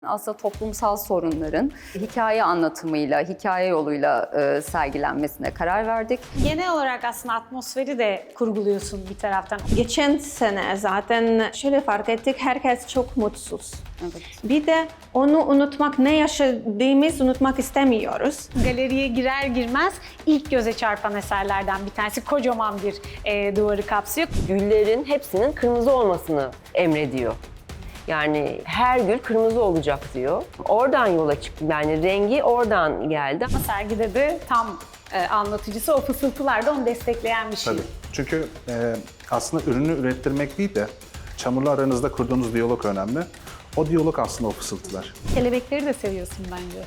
Aslında toplumsal sorunların hikaye anlatımıyla, hikaye yoluyla sergilenmesine karar verdik. Genel olarak aslında atmosferi de kurguluyorsun bir taraftan. Geçen sene zaten şöyle fark ettik, herkes çok mutsuz. Evet. Bir de onu unutmak, ne yaşadığımızı unutmak istemiyoruz. Galeriye girer girmez ilk göze çarpan eserlerden bir tanesi. Kocaman bir duvarı kapsıyor. Güllerin hepsinin kırmızı olmasını emrediyor. Yani her gül kırmızı olacak diyor. Oradan yola çıktım. Yani rengi oradan geldi. Ama sergide de tam anlatıcısı o fısıltılar da onu destekleyen bir şey. Tabii. Çünkü aslında ürünü ürettirmek değil de çamurla aranızda kurduğunuz diyalog önemli. O diyalog aslında o fısıltılar. Kelebekleri de seviyorsun bence.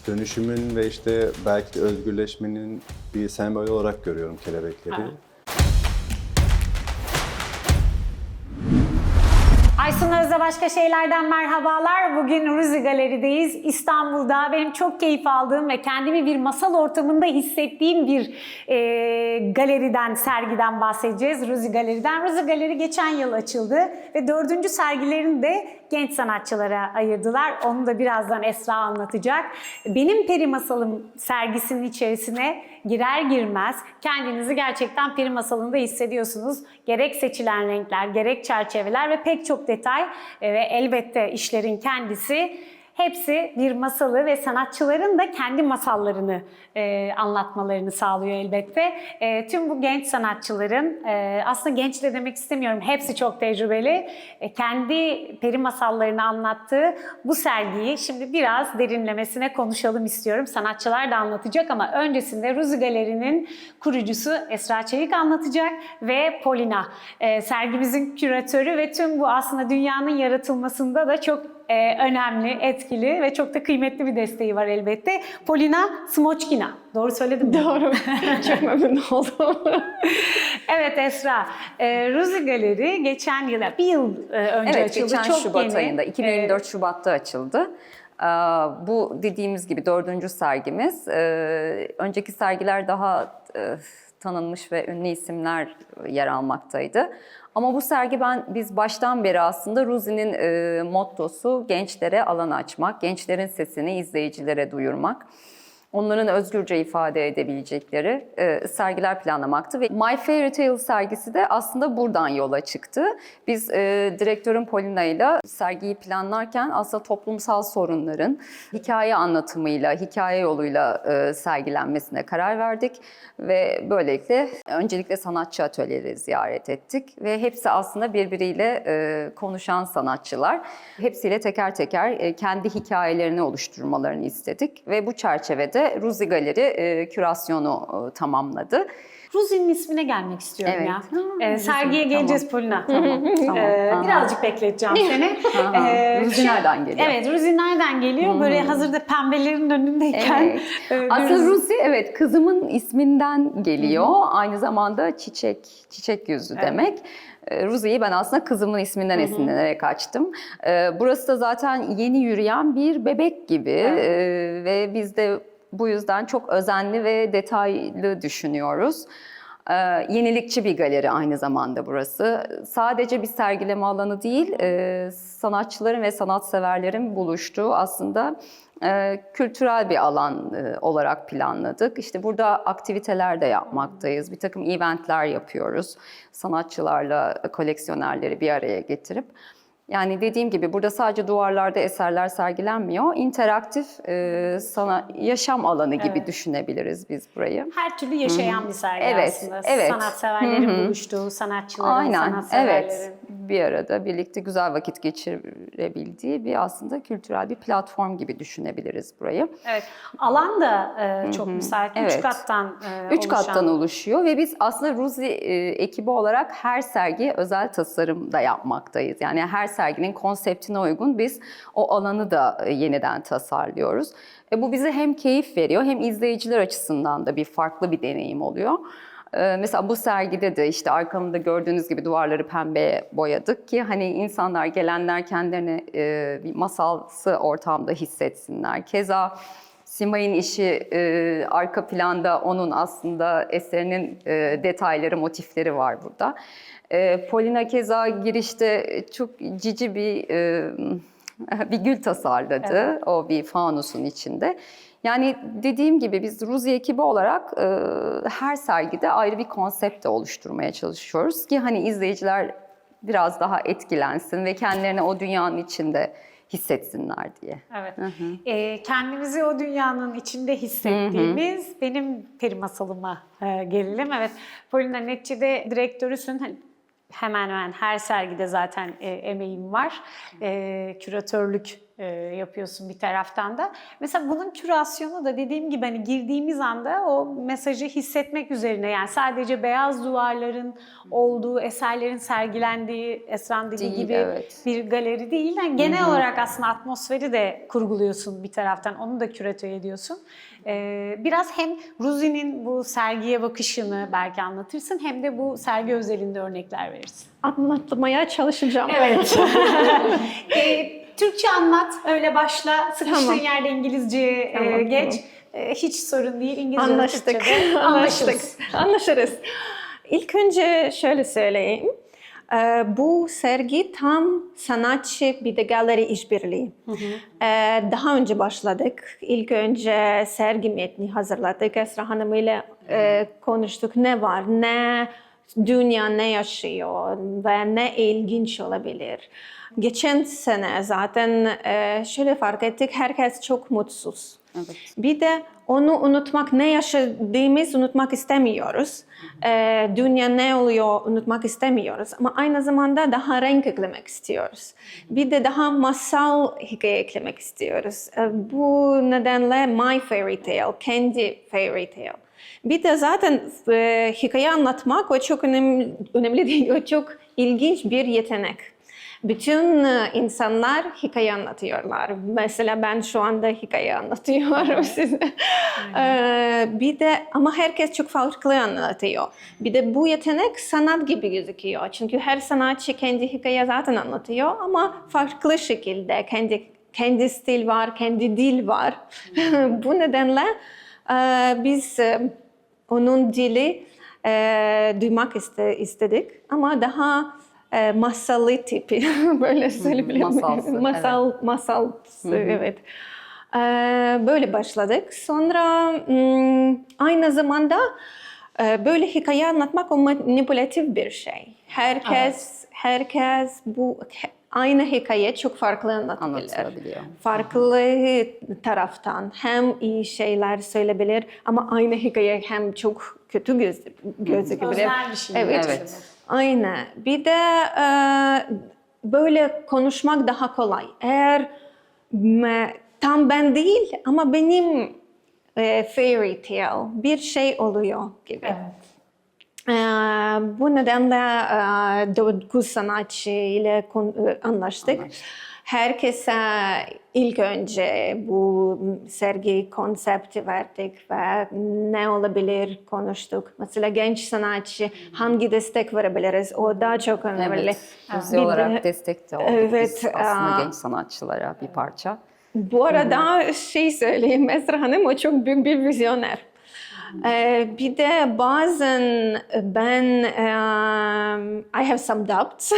Dönüşümün ve işte belki de özgürleşmenin bir sembolü olarak görüyorum kelebekleri. Evet. Aysun Öz'le Başka Şeylerden merhabalar. Bugün Ruzi Galeri'deyiz. İstanbul'da benim çok keyif aldığım ve kendimi bir masal ortamında hissettiğim bir galeriden, sergiden bahsedeceğiz. Ruzi Galeri'den. Ruzi Galeri geçen yıl açıldı ve 4. sergilerini de genç sanatçılara ayırdılar. Onu da birazdan Esra anlatacak. Benim Peri Masalım sergisinin içerisine girer girmez kendinizi gerçekten peri masalında hissediyorsunuz. Gerek seçilen renkler, gerek çerçeveler ve pek çok detay ve elbette işlerin kendisi. Hepsi bir masalı ve sanatçıların da kendi masallarını anlatmalarını sağlıyor elbette. Tüm bu genç sanatçıların, aslında genç de demek istemiyorum, hepsi çok tecrübeli. Kendi peri masallarını anlattığı bu sergiyi şimdi biraz derinlemesine konuşalım istiyorum. Sanatçılar da anlatacak ama öncesinde Ruzi Galeri'nin kurucusu Esra Çevik anlatacak ve Polina, sergimizin küratörü ve tüm bu aslında dünyanın yaratılmasında da çok önemli, etkili ve çok da kıymetli bir desteği var elbette. Polina Smochkina. Doğru söyledim mi? Doğru. Çok memnun oldum. Evet Esra, Ruzi Galeri geçen yıl, bir yıl önce Evet, açıldı. geçen Çok Şubat yeni. ayında, 2024 Şubat'ta açıldı. Bu dediğimiz gibi 4. sergimiz. Önceki sergiler daha tanınmış ve ünlü isimler yer almaktaydı. Ama bu sergi biz baştan beri aslında Ruzi'nin mottosu gençlere alan açmak, gençlerin sesini izleyicilere duyurmak. Onların özgürce ifade edebilecekleri sergiler planlamaktı ve My Fairy Tale sergisi de aslında buradan yola çıktı. Biz direktörüm Polina ile sergiyi planlarken aslında toplumsal sorunların hikaye anlatımıyla, hikaye yoluyla sergilenmesine karar verdik ve böylelikle öncelikle sanatçı atölyeleri ziyaret ettik ve hepsi aslında birbiriyle konuşan sanatçılar. Hepsiyle teker teker kendi hikayelerini oluşturmalarını istedik ve bu çerçevede Ruzi Galeri kürasyonu tamamladı. Ruzi'nin ismine gelmek istiyorum Evet. ya. Sergiye geleceğiz Polina. Tamam. Birazcık bekleteceğim seni. Ruzi nereden geliyor? Evet, Ruzi nereden geliyor? Böyle hazırda pembelerin önündeyken. Evet. Aslında Ruzi evet kızımın isminden geliyor. Aynı zamanda çiçek yüzü demek. Ruzi'yi ben aslında kızımın isminden esinlenerek açtım. Burası da zaten yeni yürüyen bir bebek gibi ve biz de bu yüzden çok özenli ve detaylı düşünüyoruz. Yenilikçi bir galeri aynı zamanda burası. Sadece bir sergileme alanı değil, sanatçıların ve sanatseverlerin buluştuğu aslında kültürel bir alan olarak planladık. İşte burada aktiviteler de yapmaktayız. Bir takım eventler yapıyoruz. Sanatçılarla koleksiyonerleri bir araya getirip. Yani dediğim gibi burada sadece duvarlarda eserler sergilenmiyor. İnteraktif yaşam alanı gibi düşünebiliriz biz burayı. Her türlü yaşayan bir sergi Evet, aslında. evet. Sanatseverlerin buluştuğu, sanatçıların, Aynen, sanatseverlerin. evet. Bir arada birlikte güzel vakit geçirebildiği bir aslında kültürel bir platform gibi düşünebiliriz burayı. Evet. Alan da çok müsait. Evet. 3 kattan 3 kattan oluşuyor ve biz aslında Ruzi ekibi olarak her sergiye özel tasarım da yapmaktayız. Yani her serginin konseptine uygun biz o alanı da yeniden tasarlıyoruz. Bu bize hem keyif veriyor hem izleyiciler açısından da bir farklı bir deneyim oluyor. Mesela bu sergide de işte arkamda gördüğünüz gibi duvarları pembeye boyadık ki hani insanlar gelenler kendilerini bir masalsı ortamda hissetsinler. Keza Simay'ın işi arka planda onun aslında eserinin detayları, motifleri var burada. Polina keza girişte çok cici bir bir gül tasarladı. O bir fanusun içinde. Yani dediğim gibi biz Ruzi ekibi olarak her sergide ayrı bir konsept de oluşturmaya çalışıyoruz ki hani izleyiciler biraz daha etkilensin ve kendilerini o dünyanın içinde hissetsinler diye. Evet. Kendimizi o dünyanın içinde hissettiğimiz benim peri masalıma gelelim. Evet. Polina Netçi'de direktörüsün. Hemen hemen her sergide zaten emeğim var. Küratörlük yapıyorsun bir taraftan da. Mesela bunun kürasyonu da dediğim gibi hani girdiğimiz anda o mesajı hissetmek üzerine, yani sadece beyaz duvarların olduğu, eserlerin sergilendiği, Esra'nın dediği Değil, gibi evet. bir galeri değil. Yani genel olarak aslında atmosferi de kurguluyorsun bir taraftan. Onu da küratör ediyorsun. Biraz hem Ruzi'nin bu sergiye bakışını belki anlatırsın, hem de bu sergi özelinde örnekler verirsin. Anlatmaya çalışacağım. Evet. Türkçe anlat, öyle başla. Sıkıştığın Tamam. yerde İngilizce Tamam, geç. Hiç sorun değil. İngilizce Anlaştık. Türkçe'de anlaşırız. Anlaşırız. İlk önce şöyle söyleyeyim. Bu sergi tam sanatçı bir de galeri işbirliği. Daha önce başladık. İlk önce sergi metni hazırladık. Esra Hanım ile konuştuk. Ne var, ne dünya ne yaşıyor ve ne ilginç olabilir. Geçen sene zaten şöyle fark ettik. Herkes çok mutsuz. Evet. Bir de onu unutmak, ne yaşadığımızı unutmak istemiyoruz. Dünya ne oluyor unutmak istemiyoruz. Ama aynı zamanda daha renk eklemek istiyoruz. Bir de daha masal hikaye eklemek istiyoruz. Bu nedenle my fairy tale, kendi fairy tale. Bir de zaten hikaye anlatmak o çok önemli değil, o çok ilginç bir yetenek. Bütün insanlar hikaye anlatıyorlar. Mesela ben şu anda hikaye anlatıyorum size. Bir de ama herkes çok farklı anlatıyor. Bir de bu yetenek sanat gibi gözüküyor. Çünkü her sanatçı kendi hikaye zaten anlatıyor ama farklı şekilde. Kendi stil var, kendi dil var. Bu nedenle biz onun dili duymak istedik ama daha masallı tipi, böyle söyleyebilirim. Masalsı, Masal, evet. Böyle başladık. Sonra aynı zamanda böyle hikaye anlatmak o manipülatif bir şey. Herkes bu aynı hikaye çok farklı Anlatılabiliyor. Farklı taraftan hem iyi şeyler söyleyebilir ama aynı hikaye hem çok kötü gözükebilir. Özel bir şey. Evet. Aynen. Bir de böyle konuşmak daha kolay. Eğer tam ben değil ama benim fairy tale bir şey oluyor gibi. Evet. Bu nedenle 9 sanatçı ile anlaştık. Herkese ilk önce bu sergi konsepti verdik ve ne olabilir konuştuk. Mesela genç sanatçı hangi destek verebiliriz, o daha çok önemli. Evet. Ruzi Bir olarak de- destek de olduk Evet, biz aslında genç sanatçılara bir parça. Bu arada şey söyleyeyim, Esra Hanım o çok büyük bir vizyoner. Bir de bazen ben I have some doubts.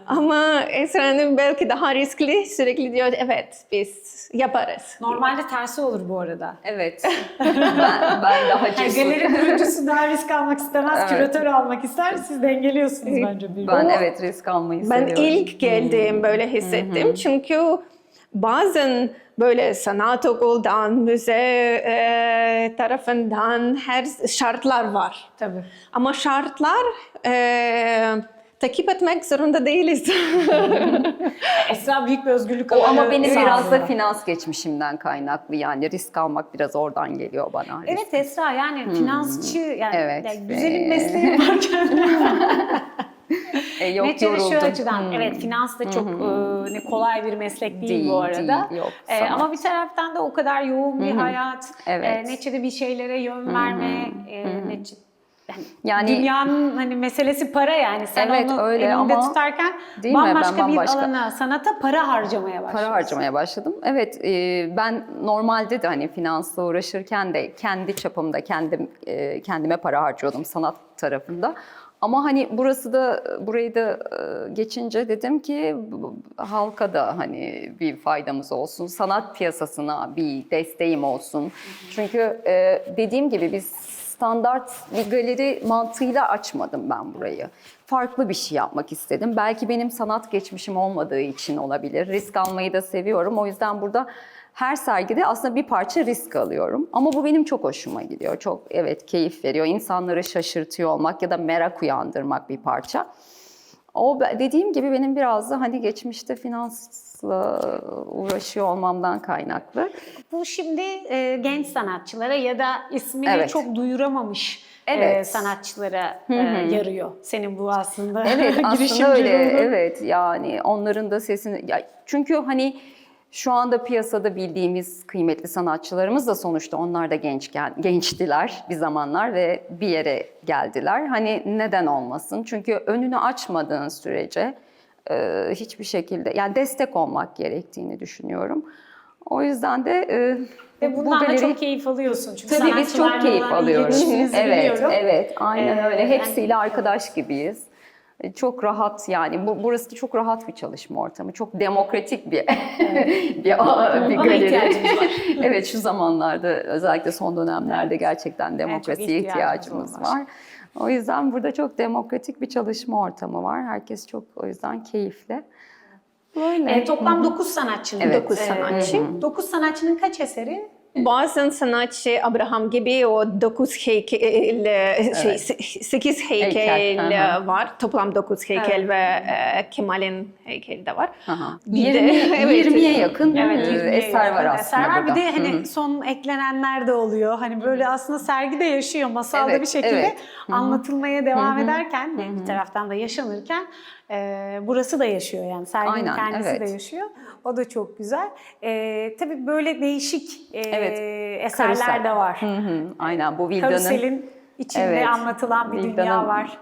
Ama Esra Hanım belki daha riskli, sürekli diyor evet biz yaparız. Normalde tersi olur bu arada. Evet. ben daha Yani cesur. galeri kurucusu daha risk almak istemez, küratör almak ister. Siz dengeliyorsunuz bence birbirini. Ben evet risk almayı Ben seviyorum. ilk geldiğim böyle hissettim. Çünkü bazen böyle sanat okuldan, müze tarafından her şartlar var. Tabii. Ama şartlar takip etmek zorunda değiliz. Esra büyük bir özgürlük O alanı ama benim biraz da sağlıyor. finans geçmişimden kaynaklı, yani risk almak biraz oradan geliyor bana. Evet Esra, yani finansçı, yani, Evet. yani güzel bir mesleği varken. Yok, Neticede şu yoruldum. açıdan, evet finans da çok ne kolay bir meslek değil, Değil, bu arada. değil, yok, sanat. Ama bir taraftan da o kadar yoğun bir hayat, Evet. neticede bir şeylere yön verme, Yani dünyanın hani meselesi para, yani sen Evet, onu öyle elinde ama tutarken değil mi? Ben bambaşka bir bambaşka. alana, sanata para harcamaya başlıyorsun. para harcamaya başladım. Evet, ben normalde de hani finansla uğraşırken de kendi çapımda kendime para harcıyordum sanat tarafında. Ama hani burayı da geçince dedim ki halka da hani bir faydamız olsun, sanat piyasasına bir desteğim olsun. Çünkü dediğim gibi biz standart bir galeri mantığıyla açmadım ben burayı. Farklı bir şey yapmak istedim. Belki benim sanat geçmişim olmadığı için olabilir. Risk almayı da seviyorum. O yüzden burada her sergide aslında bir parça risk alıyorum. Ama bu benim çok hoşuma gidiyor. Çok evet keyif veriyor. İnsanları şaşırtıyor olmak ya da merak uyandırmak bir parça. O dediğim gibi benim biraz da hani geçmişte finansla uğraşıyor olmamdan kaynaklı. Bu şimdi genç sanatçılara ya da ismini Evet. çok duyuramamış Evet. sanatçılara yarıyor. Senin bu aslında Evet aslında girişimci öyle. ruhun. Evet yani onların da sesini... Ya, çünkü hani şu anda piyasada bildiğimiz kıymetli sanatçılarımız da sonuçta onlar da gençtiler bir zamanlar ve bir yere geldiler. Hani neden olmasın? Çünkü önünü açmadığın sürece hiçbir şekilde yani destek olmak gerektiğini düşünüyorum. O yüzden de Ve bundan da çok keyif alıyorsun. Çünkü tabii biz çok sanatçılarla keyif olan alıyoruz. iletişiminizi Evet, biliyorum. evet, aynen öyle. yani- Hepsiyle arkadaş gibiyiz. Çok rahat yani burası da çok rahat bir çalışma ortamı. Çok demokratik bir bir galeri. ihtiyacımız var. Evet şu zamanlarda özellikle son dönemlerde gerçekten demokrasiye ihtiyacımız ihtiyacımız var. var. O yüzden burada çok demokratik bir çalışma ortamı var. Herkes çok o yüzden keyifli. Böyle. Toplam 9 sanatçının. Evet. 9 sanatçı. 9 sanatçının kaç eseri? Bazen sanatçı Abraham gibi o 9 heykel, 8 heykel Heykel, hı hı. var. Toplam 9 heykel ve Kemal'in heykeli de var. Aha. Bir de- 20'ye yakın Evet, 20'ye eser var yakın aslında eser var. burada. Bir de hani son eklenenler de oluyor. Hani böyle aslında sergide yaşıyor. Masalda Evet, bir şekilde evet. anlatılmaya devam ederken bir taraftan da yaşanırken burası da yaşıyor yani. Serginin Aynen, kendisi evet. de yaşıyor. O da çok güzel. Tabii böyle değişik eserler Karusel. de var. Aynen bu Vilda'nın Karuselin içinde Evet, anlatılan bir dünya Vilda'nın var.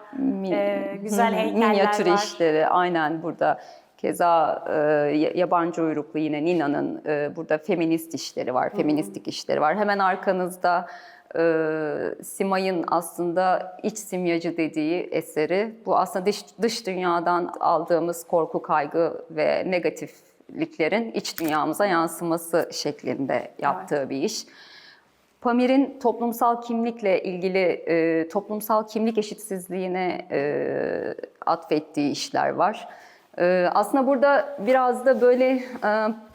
Güzel heykeller minyatür var. işleri aynen burada. Keza yabancı uyruklu yine Nina'nın burada feminist işleri var, feministik işleri var. Hemen arkanızda Simay'ın aslında iç simyacı dediği eseri. Bu aslında dış dünyadan aldığımız korku, kaygı ve negatifliklerin iç dünyamıza yansıması şeklinde yaptığı bir iş. Pamir'in toplumsal kimlikle ilgili toplumsal kimlik eşitsizliğine atfettiği işler var. Aslında burada biraz da böyle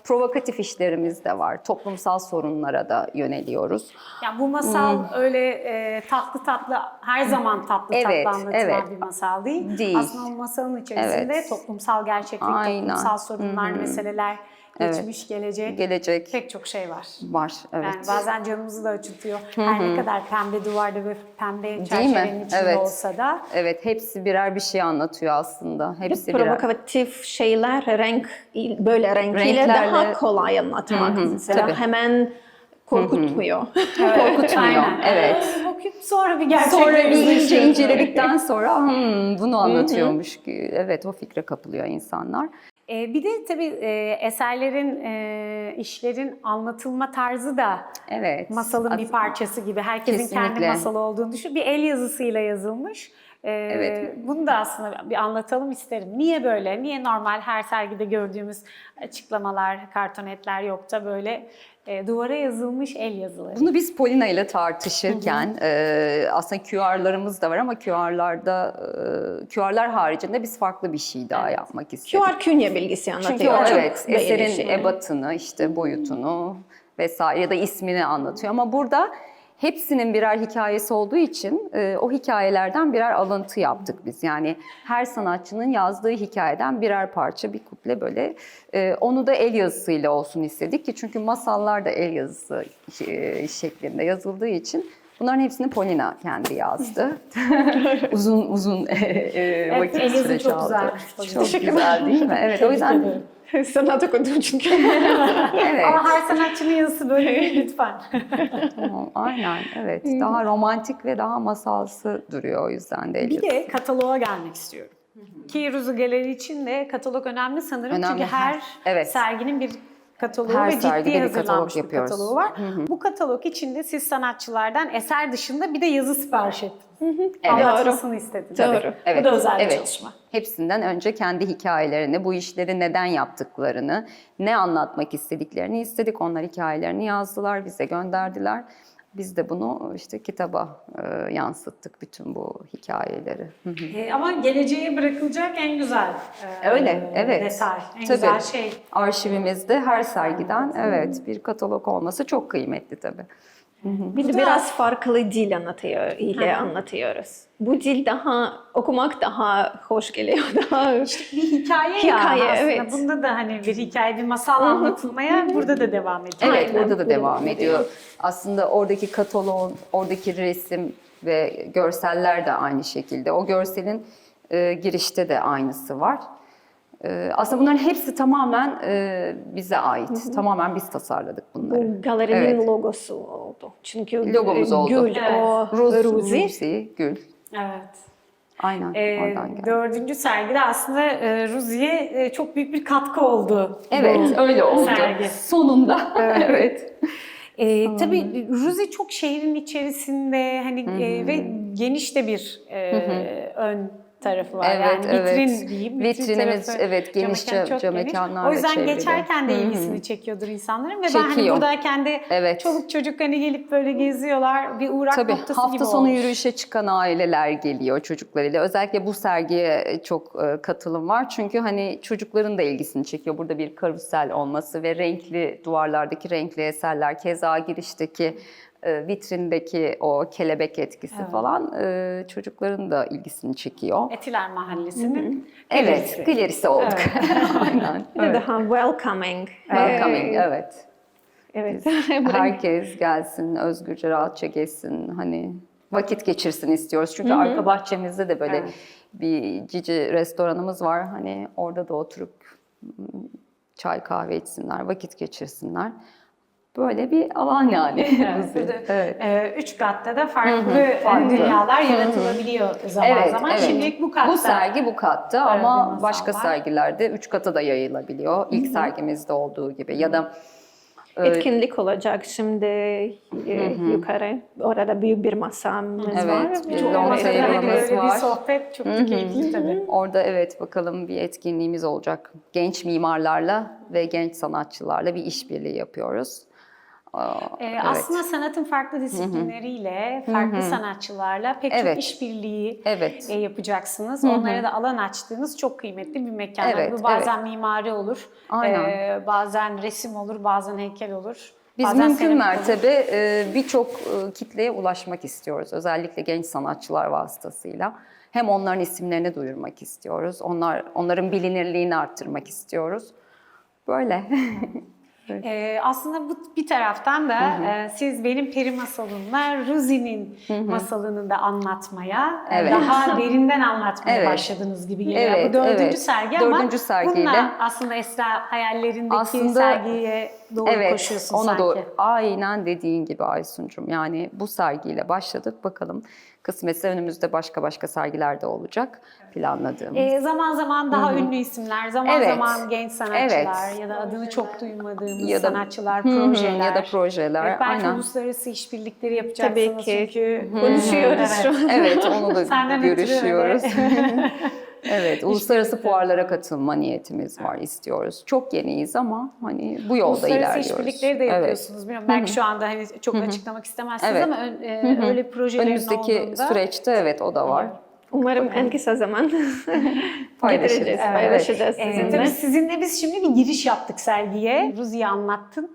provokatif işlerimiz de var. Toplumsal sorunlara da yöneliyoruz. Ya bu masal öyle tatlı tatlı, her zaman tatlı Evet, tatlı anlatılan evet. bir masal değil. Değil. Aslında o masalın içerisinde Evet. toplumsal gerçeklik, Aynen. toplumsal sorunlar, meseleler, geçmiş, Gelecek pek çok şey var. var. Evet. Yani bazen canımızı da acıtıyor. Her ne kadar pembe duvarda ve pembe Değil mi? çerçevenin içinde Evet. olsa da. Evet, hepsi birer bir şey anlatıyor aslında. Hepsi birer. Provokatif şeyler, böyle renklerle daha Renklerle- kolay anlatmak. Mesela tabii. hemen korkutmuyor. Korkutmuyor. Aynen. Evet. Okuyup sonra bir gerçekle Sonra bir iyice yüzleşiyoruz. inceledikten sonra bunu anlatıyormuş ki evet o fikre kapılıyor insanlar. Bir de tabii eserlerin, işlerin anlatılma tarzı da Evet. masalın bir parçası gibi. Herkesin kendi Kesinlikle. masalı olduğunu düşün. Bir el yazısıyla yazılmış. Evet. Bunu da aslında bir anlatalım isterim. Niye böyle? Niye normal her sergide gördüğümüz açıklamalar, kartonetler yok da böyle duvara yazılmış el yazıları? Bunu biz Polina ile tartışırken aslında QR'larımız da var ama QR'lar haricinde biz farklı bir şey daha yapmak istedik. QR künye bilgisi Çünkü anlatıyor. o Çok evet beğenişli. eserin ebatını, işte boyutunu vesaire ya da ismini anlatıyor. Ama burada hepsinin birer hikayesi olduğu için o hikayelerden birer alıntı yaptık biz. Yani her sanatçının yazdığı hikayeden birer parça, bir kuple böyle. Onu da el yazısıyla olsun istedik ki çünkü masallar da el yazısı şeklinde yazıldığı için bunların hepsini Polina kendi yazdı. uzun vakit el yazı süreç çok aldı. güzelmiş. Çok güzel değil mi? Evet o yüzden Sanat okudum çünkü. evet. Ama her sanatçının yazısı böyle değil lütfen. Aynen evet. Daha romantik ve daha masalsı duruyor o yüzden de el Bir yazısı. de kataloğa gelmek istiyorum. Ki Ruzi Galeri için de katalog önemli sanırım. Önemli. Çünkü her Evet. serginin bir kataloğu Her ve sergide ciddi bir katalog hazırlanmış bir yapıyoruz. kataloğu var. Bu katalog içinde siz sanatçılardan eser dışında bir de yazı sipariş ettiniz. Anlatmasını istediniz. Doğru. Bu da özel bir çalışma. Hepsinden önce kendi hikayelerini, bu işleri neden yaptıklarını, ne anlatmak istediklerini istedik. Onlar hikayelerini yazdılar, bize gönderdiler. Biz de bunu işte kitaba yansıttık, bütün bu hikayeleri. Ama geleceğe bırakılacak en güzel Öyle, evet. detay, en Tabii. güzel şey. Arşivimizde her sergiden bir katalog olması çok kıymetli tabii. Bir de biraz farklı dil anlatıyoruz. Bu dil okumak daha hoş geliyor. Bir hikaye, Hikaye, ya aslında. evet. Bunda da hani bir hikaye, bir masal anlatılmaya burada da devam ediyor. Evet, burada da devam ediyor. Aslında oradaki kataloğun, oradaki resim ve görseller de aynı şekilde. O görselin girişte de aynısı var. Aslında bunların hepsi tamamen bize ait. Tamamen biz tasarladık bunları. Bu galerinin Evet. logosu oldu. Çünkü Logomuz oldu. Gül, o Ruzi. Ruzi, Gül. Evet. Aynen, oradan geldi. 4. sergide aslında Ruzi'ye çok büyük bir katkı oldu. Evet, bu öyle oldu. sergi. Sonunda. Evet. Tabii Ruzi çok şehrin içerisinde hani ve geniş de bir ön tarafı var. Evet, yani vitrin evet. diyeyim. Vitrinimiz, tarafı, evet, geniş çok cam geniş. mekanlarla O yüzden çevrili. geçerken de ilgisini çekiyordur insanların ve ben hani Çekiyor. buradayken de Evet. çoluk çocuk hani gelip böyle geziyorlar. Bir uğrak Tabii noktası hafta gibi sonu olmuş. yürüyüşe çıkan aileler geliyor çocuklarıyla. Özellikle bu sergiye çok katılım var. Çünkü hani çocukların da ilgisini çekiyor. Burada bir karusel olması ve renkli duvarlardaki renkli eserler. Keza girişteki vitrindeki o kelebek etkisi falan çocukların da ilgisini çekiyor. Etiler Mahallesi'nin Evet, galerisi olduk. Aynen. Bir de daha welcoming. Welcoming, evet. Evet. Herkes gelsin, özgürce, rahatça gezsin, hani vakit geçirsin istiyoruz. Çünkü arka bahçemizde de böyle bir cici restoranımız var. Hani orada da oturup çay kahve içsinler, vakit geçirsinler. Böyle bir alan yani. Evet. 3 katta da farklı dünyalar yaratılabiliyor zaman zaman. Şimdilik bu katta. Bu sergi bu katta ama masallar. başka sergilerde 3 kata da yayılabiliyor. İlk sergimizde olduğu gibi ya da Etkinlik olacak şimdi yukarı. Orada büyük bir masamız Evet, var. bir Çok long masada table'ımız böyle var. bir sohbet çok da keyifli tabii. Orada evet bakalım bir etkinliğimiz olacak. Genç mimarlarla ve genç sanatçılarla bir işbirliği yapıyoruz. Evet. Aslında sanatın farklı disiplinleriyle, farklı sanatçılarla pek Evet. çok işbirliği Evet. Yapacaksınız. Onlara da alan açtığınız çok kıymetli bir mekan. Evet, Bu bazen mimari olur, Aynen. bazen resim olur, bazen heykel olur. Biz bazen mümkün seramik olur. mertebe birçok kitleye ulaşmak istiyoruz. Özellikle genç sanatçılar vasıtasıyla. Hem onların isimlerini duyurmak istiyoruz. Onların bilinirliğini arttırmak istiyoruz. Böyle. Aslında bu bir taraftan da siz benim peri masalımla Ruzi'nin masalını da anlatmaya, Evet. daha derinden anlatmaya Evet. başladınız gibi geliyor. Evet, Bu 4. evet. sergi ama 4. sergiyle bununla aslında Esra hayallerindeki Aslında- sergiye doğru koşuyorsun ona sanki. doğru. Aynen dediğin gibi Aysun'cum. Yani bu sergiyle başladık. Bakalım kısmetse önümüzde başka sergiler de olacak planladığımız. Zaman zaman daha ünlü isimler, zaman Evet. zaman genç sanatçılar Evet. ya da adını çok duymadığımız Ya da- sanatçılar, Hı hı, projeler. ya da projeler, Evet, belki aynen. uluslararası işbirlikleri yapacaksınız Tabii ki. çünkü. Konuşuyoruz şu an. Evet, onu da Senden ötürü görüşüyoruz. öyle. Evet, uluslararası fuarlara katılma niyetimiz var, istiyoruz. Çok yeniyiz ama hani bu yolda Uluslararası ilerliyoruz. işbirlikleri de yapıyorsunuz. Bilmiyorum, belki şu anda hani çok açıklamak istemezsiniz Evet. ama öyle projelerin Önümüzdeki olduğunda süreçte evet o da var. Umarım en kısa zaman Paylaşırız. getireceğiz, Evet. paylaşacağız Tabii sizinle. sizinle biz şimdi bir giriş yaptık sergiye. Ruzi'yi anlattın,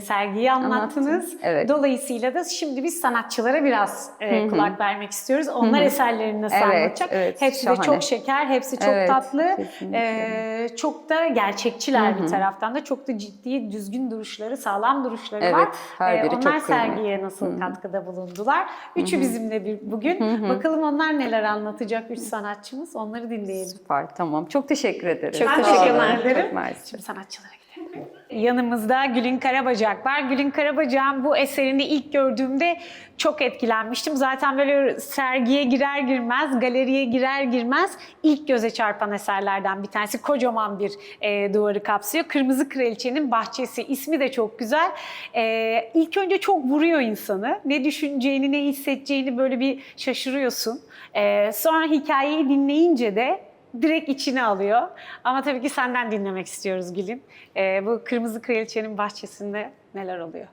sergiyi anlattınız. evet. Dolayısıyla da şimdi biz sanatçılara biraz kulak vermek istiyoruz. Onlar eserlerini nasıl Evet, anlatacak? evet, Hepsi şahane. de çok şeker, hepsi çok Evet, tatlı. kesinlikle. Çok da gerçekçiler bir taraftan da. Çok da ciddi, düzgün duruşları, sağlam duruşları Evet, var. her biri Onlar çok kıymetli. sergiye nasıl katkıda bulundular? Üçü bizimle bugün. Bakalım onlar neler anlatacak, üç sanatçımız. Onları dinleyelim. Süper, tamam. Çok teşekkür ederiz. Çok Ben teşekkürler. teşekkür ederim. Çok mersi. Şimdi sanatçılara gidelim. Yanımızda Gülün Karabacak var. Gülün Karabacak'ın bu eserini ilk gördüğümde çok etkilenmiştim. Zaten böyle sergiye girer girmez, galeriye girer girmez ilk göze çarpan eserlerden bir tanesi. Kocaman bir duvarı kapsıyor. Kırmızı Kraliçenin Bahçesi. İsmi de çok güzel. İlk önce çok vuruyor insanı. Ne düşüneceğini, ne hissedeceğini böyle bir şaşırıyorsun. Sonra hikayeyi dinleyince de direkt içine alıyor. Ama tabii ki senden dinlemek istiyoruz Gül'ün. Bu Kırmızı Kraliçenin Bahçesi'nde neler oluyor?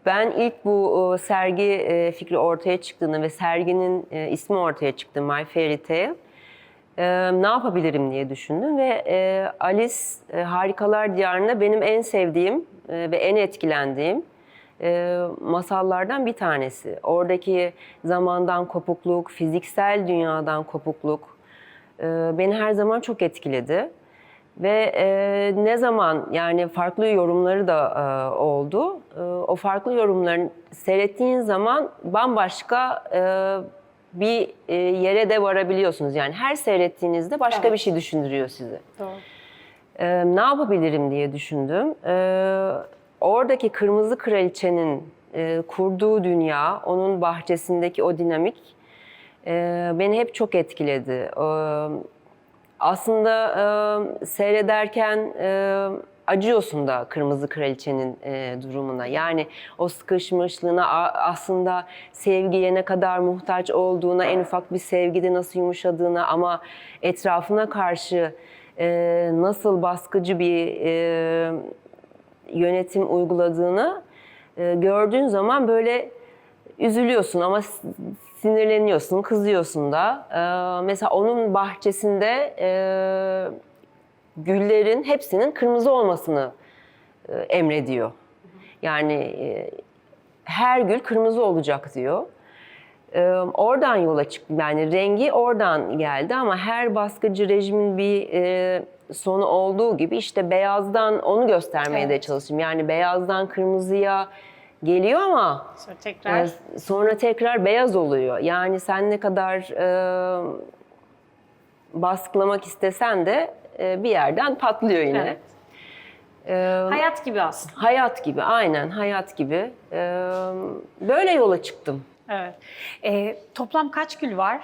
Ben ilk bu sergi fikri ortaya çıktığında ve serginin ismi ortaya çıktı, My Fairy Tale, ne yapabilirim diye düşündüm ve Alice Harikalar Diyarı'nda benim en sevdiğim ve en etkilendiğim masallardan bir tanesi. Oradaki zamandan kopukluk, fiziksel dünyadan kopukluk beni her zaman çok etkiledi. Ve ne zaman, yani farklı yorumları da oldu. O farklı yorumların seyrettiğin zaman bambaşka bir yere de varabiliyorsunuz. Yani her seyrettiğinizde başka bir şey düşündürüyor sizi. Doğru. Ne yapabilirim diye düşündüm. Oradaki Kırmızı Kraliçenin kurduğu dünya, onun bahçesindeki o dinamik beni hep çok etkiledi. Aslında seyrederken acıyorsun da Kırmızı Kraliçenin durumuna. Yani o sıkışmışlığına, aslında sevgiye ne kadar muhtaç olduğuna, en ufak bir sevgide nasıl yumuşadığına ama etrafına karşı nasıl baskıcı bir yönetim uyguladığını gördüğün zaman böyle üzülüyorsun ama sinirleniyorsun, kızıyorsun da. Mesela onun bahçesinde güllerin hepsinin kırmızı olmasını emrediyor. Yani her gül kırmızı olacak diyor. Oradan yola çıktım. Yani rengi oradan geldi ama her baskıcı rejimin bir sonu olduğu gibi işte beyazdan onu göstermeye de çalıştım. Yani beyazdan kırmızıya geliyor ama sonra tekrar beyaz oluyor. Yani sen ne kadar baskılamak istesen de bir yerden patlıyor yine. Evet. Hayat gibi aslında. Hayat gibi, aynen hayat gibi. Böyle yola çıktım. Evet. Toplam kaç gül var?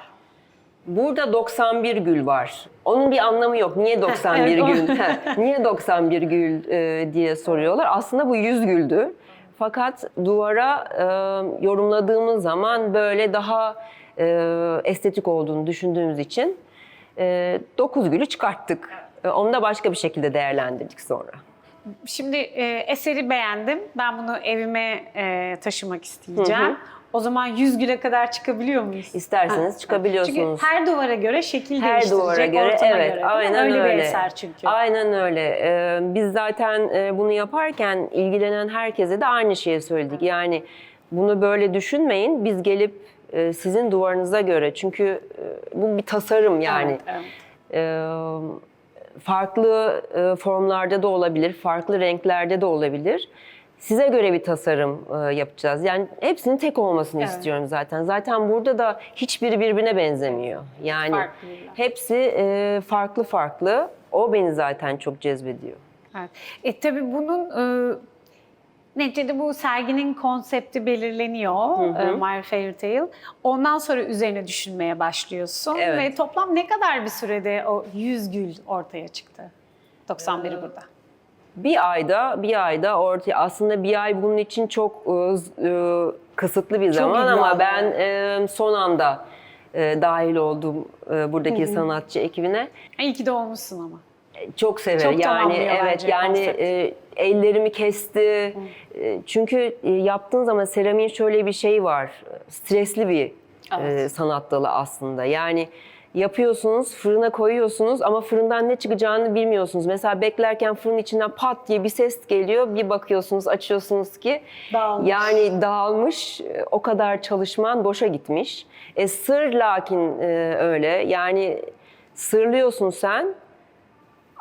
Burada 91 gül var. Onun bir anlamı yok. Niye 91 evet, gül? Niye 91 gül diye soruyorlar. Aslında bu 100 güldü. Fakat duvara yorumladığımız zaman böyle daha estetik olduğunu düşündüğümüz için 9 gülü çıkarttık. Onu da başka bir şekilde değerlendirdik sonra. Şimdi eseri beğendim. Ben bunu evime taşımak isteyeceğim. O zaman 100 güle kadar çıkabiliyor muyuz? İsterseniz çıkabiliyorsunuz. Çünkü her duvara göre şekil her değiştirecek, duvara göre, ortama evet, göre. Değil mi? aynen öyle öyle. bir eser çünkü. Aynen öyle. Biz zaten bunu yaparken ilgilenen herkese de aynı şeyi söyledik. Yani bunu böyle düşünmeyin. Biz gelip sizin duvarınıza göre, çünkü bu bir tasarım yani. Evet. Farklı formlarda da olabilir, farklı renklerde de olabilir. Size göre bir tasarım yapacağız. Yani hepsinin tek olmasını istiyorum zaten. Zaten burada da hiçbiri birbirine benzemiyor. Yani Farklılar. hepsi farklı farklı. O beni zaten çok cezbediyor. Evet. Tabii bunun neticede bu serginin konsepti belirleniyor. My Fairy Tale. Ondan sonra üzerine düşünmeye başlıyorsun. Evet. Ve toplam ne kadar bir sürede o 100 gül ortaya çıktı? 91'i burada. Bir ayda ortaya, aslında bir ay bunun için çok kısıtlı bir zaman iddialı. ama ben son anda dahil oldum buradaki sanatçı ekibine. İyi ki de olmuşsun ama. Çok severim. Çok Yani tamamlıyor evet, bence yani konsept. ellerimi kesti. Çünkü yaptığın zaman seramiğin şöyle bir şeyi var. Stresli bir sanat dalı aslında. Yani yapıyorsunuz, fırına koyuyorsunuz ama fırından ne çıkacağını bilmiyorsunuz. Mesela beklerken fırın içinden pat diye bir ses geliyor. Bir bakıyorsunuz, açıyorsunuz ki Dağılmış. yani dağılmış. O kadar çalışman boşa gitmiş. Sır lakin öyle. Yani sırlıyorsun sen.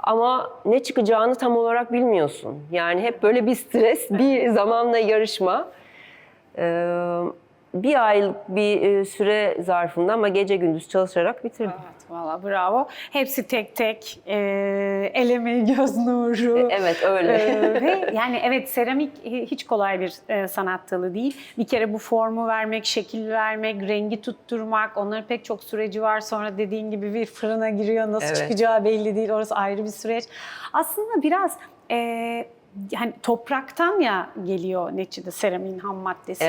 Ama ne çıkacağını tam olarak bilmiyorsun. Yani hep böyle bir stres, bir zamanla yarışma. bir aylık bir süre zarfında ama gece gündüz çalışarak bitirdim. Evet, valla bravo. Hepsi tek tek, el emeği, göz nuru. Evet, öyle. Ve yani evet, seramik hiç kolay bir sanat dalı değil. Bir kere bu formu vermek, şekil vermek, rengi tutturmak, onların pek çok süreci var. Sonra dediğin gibi bir fırına giriyor, nasıl Evet. çıkacağı belli değil. Orası ayrı bir süreç. Aslında biraz yani topraktan ya geliyor neticede seramiğin ham maddesi.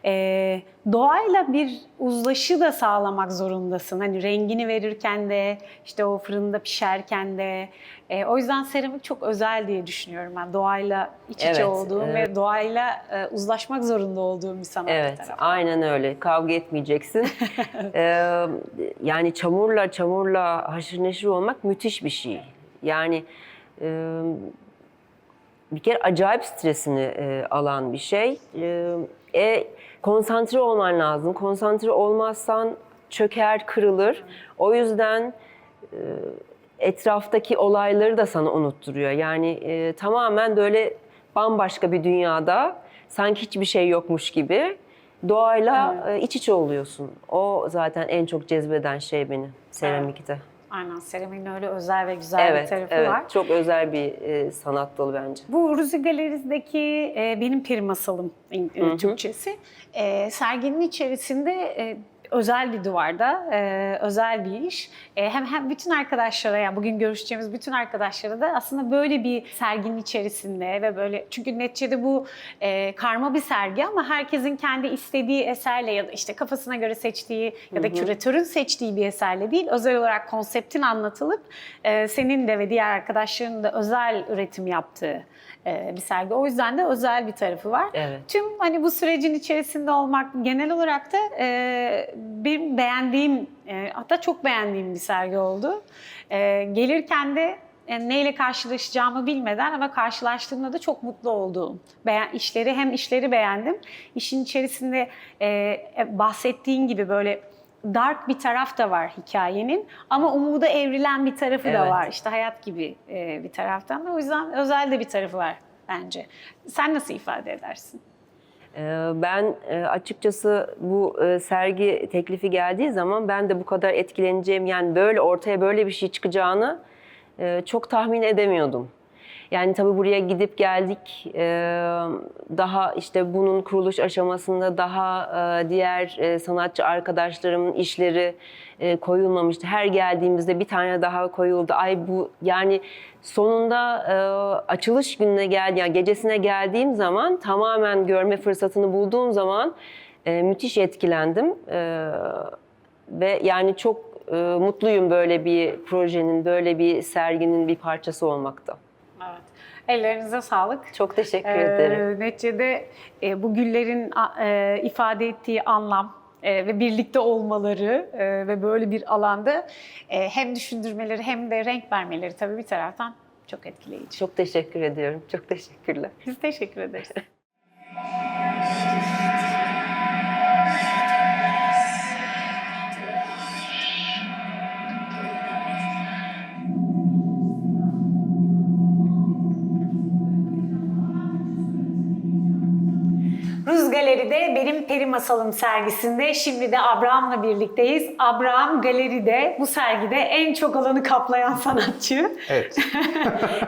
Evet. Doğayla bir uzlaşı da sağlamak zorundasın. Hani rengini verirken de, işte o fırında pişerken de. O yüzden seramik çok özel diye düşünüyorum ben. Doğayla iç içe Evet, olduğum ve doğayla uzlaşmak zorunda olduğum bir sanat Evet, bir taraf. aynen öyle. Kavga etmeyeceksin. Yani çamurla haşır neşir olmak müthiş bir şey. Yani bir kere acayip stresini alan bir şey. Konsantre olman lazım. Konsantre olmazsan çöker, kırılır. O yüzden etraftaki olayları da sana unutturuyor. Yani tamamen böyle bambaşka bir dünyada, sanki hiçbir şey yokmuş gibi doğayla iç içe oluyorsun. O zaten en çok cezbeden şey beni seramikte. Aynen, seramiğin öyle özel ve güzel bir Evet, tarafı evet. var. Çok özel bir sanat dalı bence. Bu Ruzi Galeri'deki benim peri masalım Türkçesi. Serginin içerisinde özel bir duvarda, özel bir iş. Hem bütün arkadaşlara, yani bugün görüşeceğimiz bütün arkadaşlara da aslında böyle bir serginin içerisinde ve böyle, çünkü neticede bu karma bir sergi ama herkesin kendi istediği eserle ya da işte kafasına göre seçtiği ya da küratörün seçtiği bir eserle değil, özel olarak konseptin anlatılıp senin de ve diğer arkadaşların da özel üretim yaptığı bir sergi. O yüzden de özel bir tarafı var. Evet. Tüm hani bu sürecin içerisinde olmak genel olarak da benim beğendiğim, hatta çok beğendiğim bir sergi oldu. Gelirken de neyle karşılaşacağımı bilmeden ama karşılaştığımda da çok mutlu olduğum. Hem işleri beğendim. İşin içerisinde bahsettiğin gibi böyle dark bir taraf da var hikayenin ama umuda evrilen bir tarafı da Evet. var. İşte hayat gibi bir taraftan da. O yüzden özel de bir tarafı var bence. Sen nasıl ifade edersin? Ben açıkçası bu sergi teklifi geldiği zaman ben de bu kadar etkileneceğim, yani böyle ortaya böyle bir şey çıkacağını çok tahmin edemiyordum. Yani tabii buraya gidip geldik, daha işte bunun kuruluş aşamasında daha diğer sanatçı arkadaşlarımın işleri koyulmamıştı. Her geldiğimizde bir tane daha koyuldu. Ay bu, yani sonunda açılış gününe yani gecesine geldiğim zaman, tamamen görme fırsatını bulduğum zaman müthiş etkilendim. Ve yani çok mutluyum böyle bir projenin, böyle bir serginin bir parçası olmakta. Evet. Ellerinize sağlık. Çok teşekkür ederim. Neticede bu güllerin ifade ettiği anlam ve birlikte olmaları ve böyle bir alanda hem düşündürmeleri hem de renk vermeleri tabii bir taraftan çok etkileyici. Çok teşekkür ediyorum. Çok teşekkürler. Biz teşekkür ederiz. Ruz Galeri'de Benim Peri Masalım sergisinde şimdi de Abraham'la birlikteyiz. Abraham galeride, bu sergide en çok alanı kaplayan sanatçı. Evet.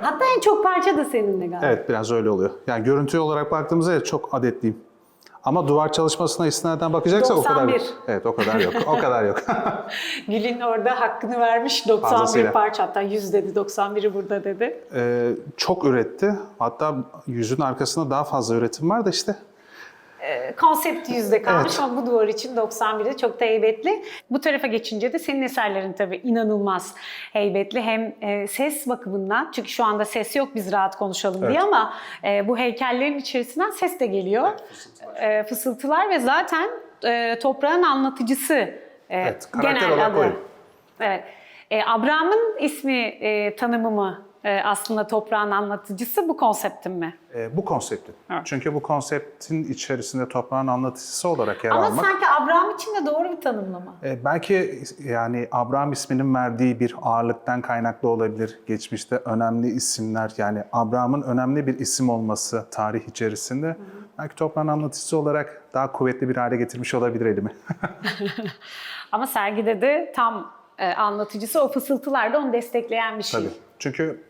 Hatta en çok parça da seninle galiba. Evet, biraz öyle oluyor. Yani görüntü olarak baktığımızda evet, çok adetliyim. Ama duvar çalışmasına istinaden bakacaksak 91. o kadar yok. Evet, o kadar yok. O kadar yok. Gül'ün orada hakkını vermiş, 91 Fazlasıyla. parça, hatta 100 dedi, 91'i burada dedi. Çok üretti. Hatta yüzün arkasında daha fazla üretim var da işte. Konsept yüzde kalmış Evet. ama bu duvar için 91'de çok da heybetli. Bu tarafa geçince de senin eserlerin tabii inanılmaz heybetli. Hem ses bakımından, çünkü şu anda ses yok biz rahat konuşalım diye, Evet. ama bu heykellerin içerisinden ses de geliyor. Fısıltılar ve zaten toprağın anlatıcısı Evet, karakter genel olarak adı. oyun. Evet. Abraham'ın ismi tanımı mı aslında toprağın anlatıcısı, bu konseptin mi? Bu konseptin. Evet. Çünkü bu konseptin içerisinde toprağın anlatıcısı olarak yer Ama almak. sanki Abraham için de doğru bir tanımlama. Belki yani Abraham isminin verdiği bir ağırlıktan kaynaklı olabilir. Geçmişte önemli isimler, yani Abraham'ın önemli bir isim olması tarih içerisinde Belki toprağın anlatıcısı olarak daha kuvvetli bir hale getirmiş olabilir elimi. Ama sergide de tam anlatıcısı o fısıltılarda onu destekleyen bir şey. Tabii. Çünkü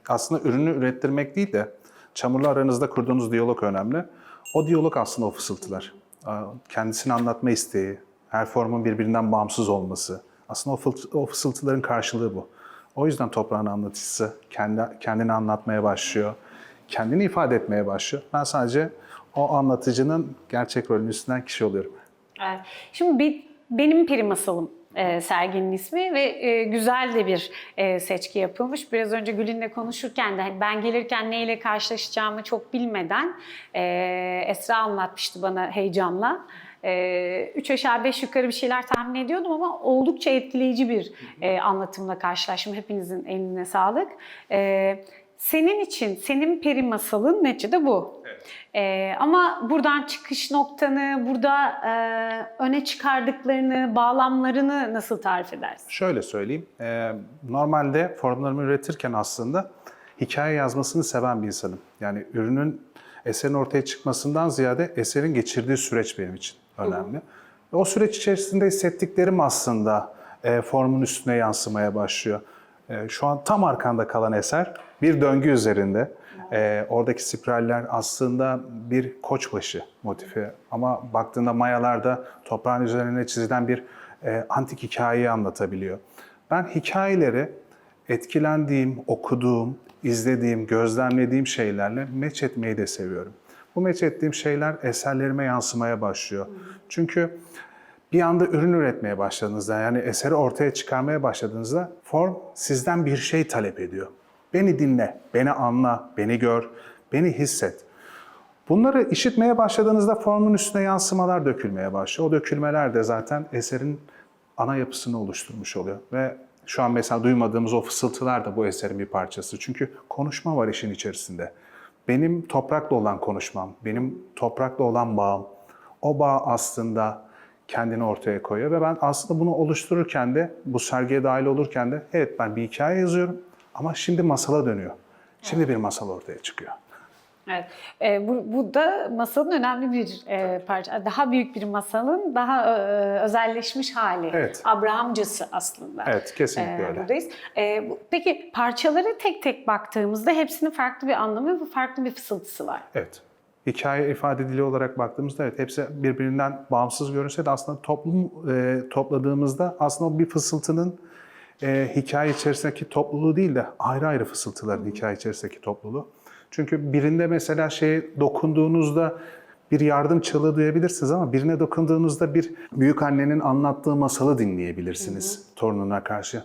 aslında ürünü ürettirmek değil de çamurla aranızda kurduğunuz diyalog önemli. O diyalog aslında o fısıltılar. Kendisini anlatma isteği, her formun birbirinden bağımsız olması. Aslında o fısıltıların karşılığı bu. O yüzden toprağın anlatıcısı kendini anlatmaya başlıyor. Kendini ifade etmeye başlıyor. Ben sadece o anlatıcının gerçek rolünün üstünden kişi oluyorum. Evet. Şimdi benim peri masalım serginin ismi ve güzel de bir seçki yapılmış. Biraz önce Gül'ünle konuşurken de hani ben gelirken neyle karşılaşacağımı çok bilmeden Esra anlatmıştı bana heyecanla. 3 aşağı 5 yukarı bir şeyler tahmin ediyordum ama oldukça etkileyici bir anlatımla karşılaştım. Hepinizin eline sağlık. Senin için, senin peri masalın neticede bu. Evet. Ama buradan çıkış noktanı, burada öne çıkardıklarını, bağlamlarını nasıl tarif edersin? Şöyle söyleyeyim, normalde formlarımı üretirken aslında hikaye yazmasını seven bir insanım. Yani ürünün, eserin ortaya çıkmasından ziyade eserin geçirdiği süreç benim için önemli. Ve o süreç içerisinde hissettiklerim aslında formun üstüne yansımaya başlıyor. Şu an tam arkanda kalan eser bir döngü üzerinde. Oradaki spiraller aslında bir koçbaşı motifi ama baktığında mayalarda toprağın üzerine çizilen bir antik hikayeyi anlatabiliyor. Ben hikayeleri etkilendiğim, okuduğum, izlediğim, gözlemlediğim şeylerle meç etmeyi de seviyorum. Bu meç ettiğim şeyler eserlerime yansımaya başlıyor. Çünkü bir anda ürün üretmeye başladığınızda, yani eseri ortaya çıkarmaya başladığınızda form sizden bir şey talep ediyor. Beni dinle, beni anla, beni gör, beni hisset. Bunları işitmeye başladığınızda formun üstüne yansımalar dökülmeye başlıyor. O dökülmeler de zaten eserin ana yapısını oluşturmuş oluyor. Ve şu an mesela duymadığımız o fısıltılar da bu eserin bir parçası. Çünkü konuşma var işin içerisinde. Benim toprakla olan konuşmam, benim toprakla olan bağım, o bağ aslında kendini ortaya koyuyor. Ve ben aslında bunu oluştururken de, bu sergiye dahil olurken de evet ben bir hikaye yazıyorum ama şimdi masala dönüyor. Şimdi bir masal ortaya çıkıyor. Evet. Bu da masalın önemli bir parça. Daha büyük bir masalın daha özelleşmiş hali. Evet. Abrahamcısı aslında. Evet, kesinlikle öyle. Buradayız. Peki parçaları tek tek baktığımızda hepsinin farklı bir anlamı ve farklı bir fısıltısı var. Evet. Hikaye ifade dili olarak baktığımızda evet hepsi birbirinden bağımsız görünse de aslında topladığımızda aslında o bir fısıltının hikaye içerisindeki topluluğu değil de ayrı ayrı fısıltıların hikaye içerisindeki topluluğu. Çünkü birinde mesela dokunduğunuzda bir yardım çığlığı duyabilirsiniz ama birine dokunduğunuzda bir büyük annenin anlattığı masalı dinleyebilirsiniz torununa karşı.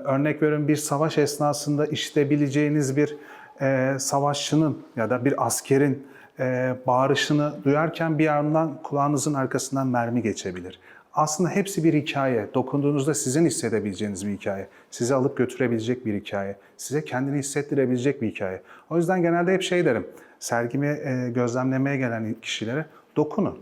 Örnek veriyorum, bir savaş esnasında işitebileceğiniz bir savaşçının ya da bir askerin bağırışını duyarken bir yandan kulağınızın arkasından mermi geçebilir. Aslında hepsi bir hikaye. Dokunduğunuzda sizin hissedebileceğiniz bir hikaye. Sizi alıp götürebilecek bir hikaye. Size kendini hissettirebilecek bir hikaye. O yüzden genelde hep derim. Sergimi gözlemlemeye gelen kişilere dokunun.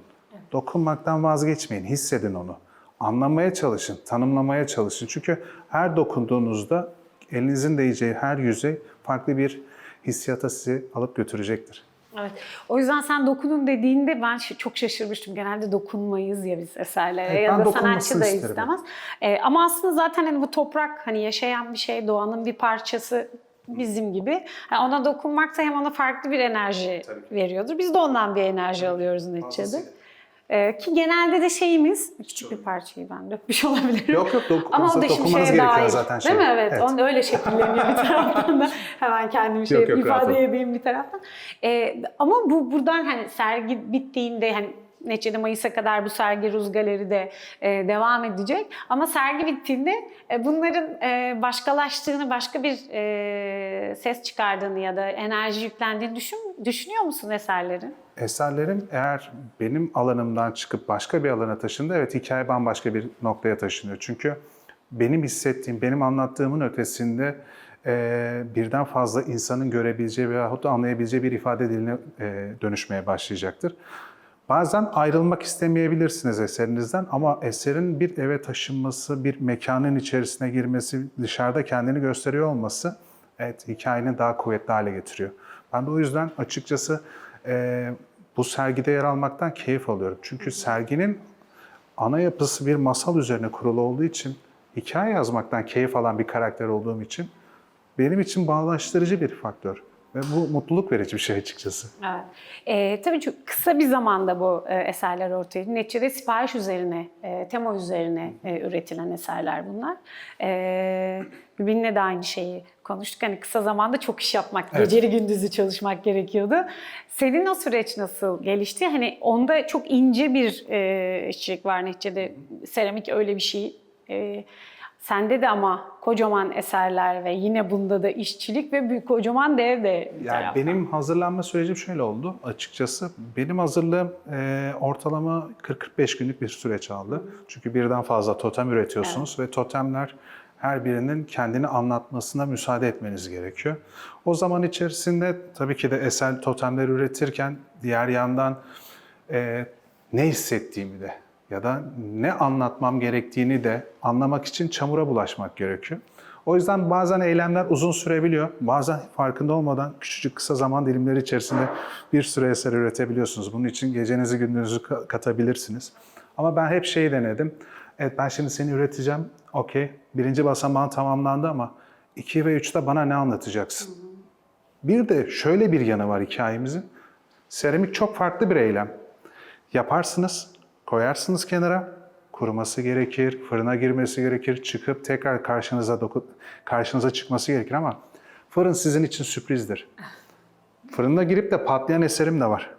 Dokunmaktan vazgeçmeyin. Hissedin onu. Anlamaya çalışın. Tanımlamaya çalışın. Çünkü her dokunduğunuzda elinizin değeceği her yüzey farklı bir hissiyata sizi alıp götürecektir. Evet. O yüzden sen dokunun dediğinde ben çok şaşırmıştım. Genelde dokunmayız ya biz eserlere, evet, ya da sanatçı da isterim. istemez. Ama aslında zaten hani bu toprak hani yaşayan bir şey, doğanın bir parçası bizim gibi. Yani ona dokunmak da hem ona farklı bir enerji veriyordur. Biz de ondan bir enerji alıyoruz neticede. Ki genelde de küçük bir parçayı ben dökmüş olabilirim. Yok ama o da şimdi şeye dahil. zaten Değil mi? Evet. Onu öyle şekilleniyor bir taraftan da. Hemen kendimi ifade edeyim bir taraftan. Ama buradan hani sergi bittiğinde hani neticede Mayıs'a kadar bu sergi Ruz Galeri'de devam edecek. Ama sergi bittiğinde bunların başkalaştığını, başka bir ses çıkardığını ya da enerji yüklendiğini düşünüyor musun eserlerin? Eserlerim eğer benim alanımdan çıkıp başka bir alana taşındı, evet hikaye bambaşka bir noktaya taşınıyor. Çünkü benim hissettiğim, benim anlattığımın ötesinde birden fazla insanın görebileceği veyahut da anlayabileceği bir ifade diline dönüşmeye başlayacaktır. Bazen ayrılmak istemeyebilirsiniz eserinizden ama eserin bir eve taşınması, bir mekanın içerisine girmesi, dışarıda kendini gösteriyor olması evet hikayenin daha kuvvetli hale getiriyor. Ben de o yüzden açıkçası bu sergide yer almaktan keyif alıyorum. Çünkü serginin ana yapısı bir masal üzerine kurulu olduğu için, hikaye yazmaktan keyif alan bir karakter olduğum için benim için bağdaştırıcı bir faktör. Ve bu mutluluk verici bir şey açıkçası. Evet. Tabii çok kısa bir zamanda bu eserler ortaya çıktı. Neticede sipariş üzerine, tema üzerine üretilen eserler bunlar. Gülbin'le de aynı şeyi konuştuk. Hani kısa zamanda çok iş yapmak, Evet. geceli gündüzü çalışmak gerekiyordu. Senin o süreç nasıl gelişti? Hani onda çok ince bir işçilik var neticede. Seramik öyle bir şey. Sende de ama kocaman eserler ve yine bunda da işçilik ve büyük kocaman dev de bir Yani taraftan. benim hazırlanma sürecim şöyle oldu açıkçası. Benim hazırlığım ortalama 40-45 günlük bir süreç aldı. Çünkü birden fazla totem üretiyorsunuz ve totemler her birinin kendini anlatmasına müsaade etmeniz gerekiyor. O zaman içerisinde tabii ki de eser totemleri üretirken diğer yandan ne hissettiğimi de ya da ne anlatmam gerektiğini de anlamak için çamura bulaşmak gerekiyor. O yüzden bazen eylemler uzun sürebiliyor. Bazen farkında olmadan küçücük kısa zaman dilimleri içerisinde bir sürü eser üretebiliyorsunuz. Bunun için gecenizi gündüzünüzü katabilirsiniz. Ama ben hep şeyi denedim. Evet, ben şimdi seni üreteceğim. Okey. Birinci basamağın tamamlandı ama 2 ve 3'te bana ne anlatacaksın? Bir de şöyle bir yanı var hikayemizin. Seramik çok farklı bir eylem. Yaparsınız, koyarsınız kenara, kuruması gerekir, fırına girmesi gerekir, çıkıp tekrar karşınıza çıkması gerekir ama fırın sizin için sürprizdir. Fırına girip de patlayan eserim de var.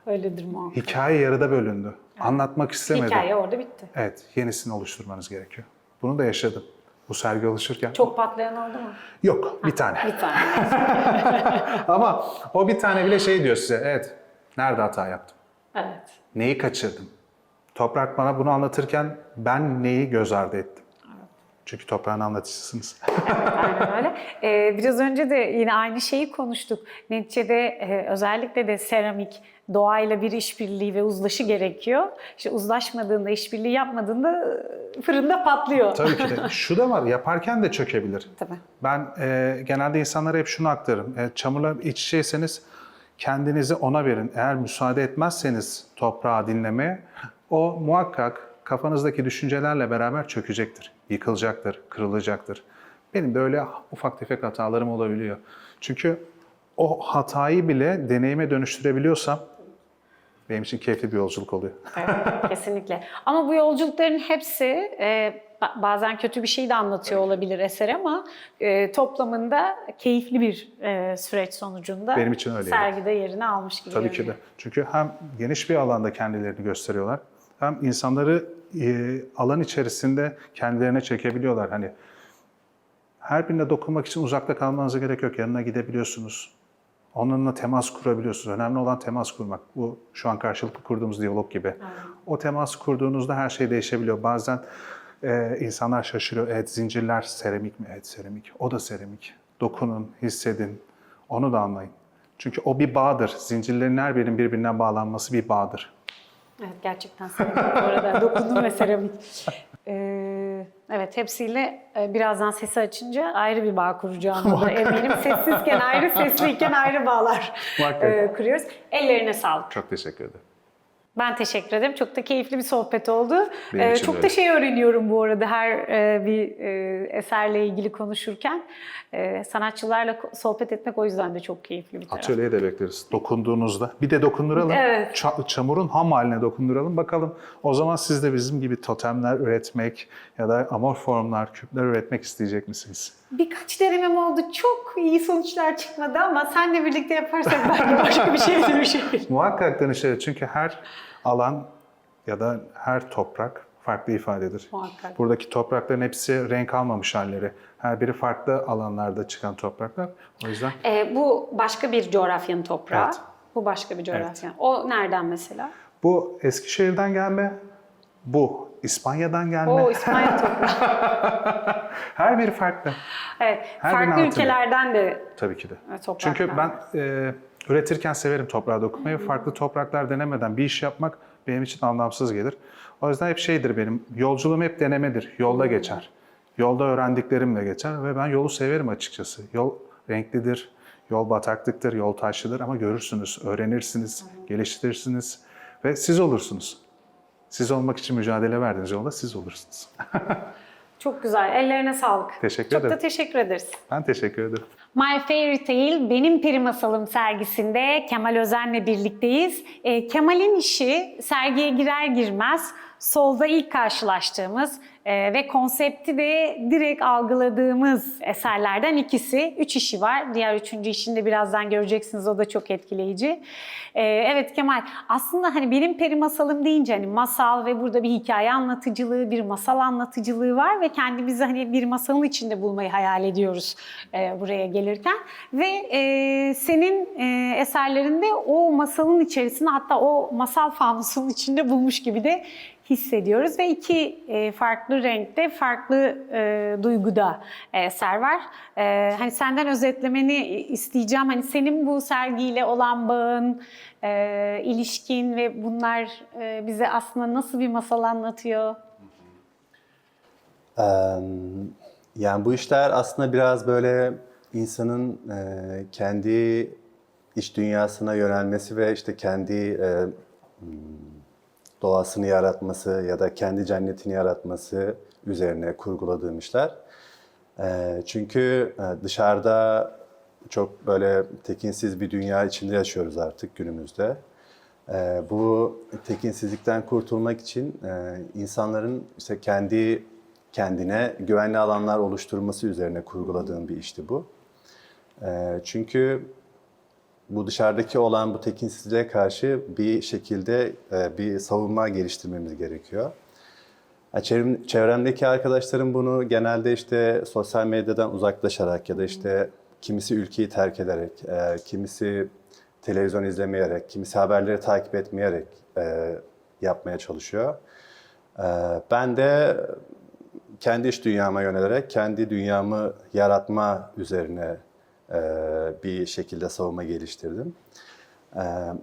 Öyledir muhakkak. Hikaye yarıda bölündü. Anlatmak istemedim. Hikaye orada bitti. Evet, yenisini oluşturmanız gerekiyor. Bunu da yaşadım bu sergi oluşurken. Çok patlayan oldu mu? Yok, bir tane. Bir tane. Ama o bir tane bile şey diyor size, evet, nerede hata yaptım? Evet. Neyi kaçırdım? Toprak bana bunu anlatırken ben neyi göz ardı ettim? Çünkü toprağın anlatıcısınız. Aynen öyle. Biraz önce de yine aynı şeyi konuştuk. Neticede özellikle de seramik doğayla bir işbirliği ve uzlaşı gerekiyor. İşte uzlaşmadığında, işbirliği yapmadığında fırında patlıyor. Tabii ki de. Şu da var, yaparken de çökebilir. Tabii. Ben genelde insanlara hep şunu aktarırım. Çamurla iç içeyseniz kendinizi ona verin. Eğer müsaade etmezseniz toprağı dinlemeye, o muhakkak kafanızdaki düşüncelerle beraber çökecektir, yıkılacaktır, kırılacaktır. Benim de öyle ufak tefek hatalarım olabiliyor. Çünkü o hatayı bile deneyime dönüştürebiliyorsam benim için keyifli bir yolculuk oluyor. Evet, kesinlikle. Ama bu yolculukların hepsi bazen kötü bir şey de anlatıyor olabilir eser ama toplamında keyifli bir süreç sonucunda Benim için öyle sergide yerini almış gibi Tabii ki de. görünüyor. Çünkü hem geniş bir alanda kendilerini gösteriyorlar, hem insanları alan içerisinde kendilerine çekebiliyorlar. Hani her birine dokunmak için uzakta kalmanıza gerek yok. Yanına gidebiliyorsunuz. Onunla temas kurabiliyorsunuz. Önemli olan temas kurmak. Bu şu an karşılıklı kurduğumuz diyalog gibi. O temas kurduğunuzda her şey değişebiliyor. Bazen insanlar şaşırıyor. Evet, zincirler seramik mi? Evet, seramik. O da seramik. Dokunun, hissedin. Onu da anlayın. Çünkü o bir bağdır. Zincirlerin her birinin birbirinden bağlanması bir bağdır. Evet, gerçekten seramik. Bu arada dokundum ve seramik. Evet, hepsiyle birazdan sesi açınca ayrı bir bağ kuracağımı da eminim. Sessizken ayrı, sesliyken ayrı bağlar Muhakkak. kuruyoruz. Ellerine sağlık. Çok teşekkür ederim. Ben teşekkür ederim. Çok da keyifli bir sohbet oldu. Benim için de Çok da öyle. şey öğreniyorum bu arada her bir eserle ilgili konuşurken. Sanatçılarla sohbet etmek o yüzden de çok keyifli bir taraf. Atölyeye de bekleriz. Dokunduğunuzda. Bir de dokunduralım. Evet. Çamurun ham haline dokunduralım. Bakalım o zaman siz de bizim gibi totemler üretmek ya da amorf formlar, küpler üretmek isteyecek misiniz? Birkaç denemem oldu. Çok iyi sonuçlar çıkmadı ama seninle birlikte yaparsak belki başka bir şeye dönüşebilir. Muhakkak dönüşür. Çünkü her alan ya da her toprak farklı ifadedir. Muhakkak. Buradaki toprakların hepsi renk almamış halleri. Her biri farklı alanlarda çıkan topraklar. O yüzden Bu başka bir coğrafyanın toprağı. Evet. Bu başka bir coğrafya. O nereden mesela? bu Eskişehir'den gelme, bu İspanya'dan gelme. O İspanya toprağı. Her biri farklı. Evet. Her Farklı birinin ülkelerden de Tabii ki de. topraklar. Çünkü ben üretirken severim toprağa dokunmayı. Farklı topraklar denemeden bir iş yapmak benim için anlamsız gelir. O yüzden hep şeydir benim, yolculuğum hep denemedir. Yolda geçer. Yolda öğrendiklerimle geçer ve ben yolu severim açıkçası. Yol renklidir, Yol bataklıktır, yol taşlıdır ama görürsünüz, öğrenirsiniz, geliştirirsiniz ve siz olursunuz. Siz olmak için mücadele verdiğiniz yolda siz olursunuz. Çok güzel. Ellerine sağlık. Teşekkür Çok ederim. da teşekkür ederiz. Ben teşekkür ederim. My Fairy Tale Benim Peri Masalım sergisinde Kemal Özen'le birlikteyiz. Kemal'in işi sergiye girer girmez solda ilk karşılaştığımız ve konsepti de direkt algıladığımız eserlerden ikisi. 3 işi var. Diğer 3. işini de birazdan göreceksiniz. O da çok etkileyici. Evet Kemal, aslında hani benim peri masalım deyince hani masal ve burada bir hikaye anlatıcılığı, bir masal anlatıcılığı var ve kendimizi hani bir masalın içinde bulmayı hayal ediyoruz buraya gelirken. Ve senin eserlerinde o masalın içerisinde, hatta o masal fanusunun içinde bulmuş gibi de hissediyoruz ve iki farklı renkte, farklı duyguda eser var. Hani senden özetlemeni isteyeceğim. Hani senin bu sergiyle olan bağın, ilişkin ve bunlar bize aslında nasıl bir masal anlatıyor? Yani bu işler aslında biraz böyle insanın kendi iç dünyasına yönelmesi ve işte kendi doğasını yaratması ya da kendi cennetini yaratması üzerine kurguladığım işler. Çünkü dışarıda çok böyle tekinsiz bir dünya içinde yaşıyoruz artık günümüzde. Bu tekinsizlikten kurtulmak için insanların işte kendi kendine güvenli alanlar oluşturması üzerine kurguladığım bir işti bu. Çünkü bu dışarıdaki olan bu tekinsizliğe karşı bir şekilde bir savunma geliştirmemiz gerekiyor. Çevremdeki arkadaşlarım bunu genelde işte sosyal medyadan uzaklaşarak ya da işte kimisi ülkeyi terk ederek, kimisi televizyon izlemeyerek, kimisi haberleri takip etmeyerek yapmaya çalışıyor. Ben de kendi iç dünyama yönelerek, kendi dünyamı yaratma üzerine bir şekilde savunma geliştirdim.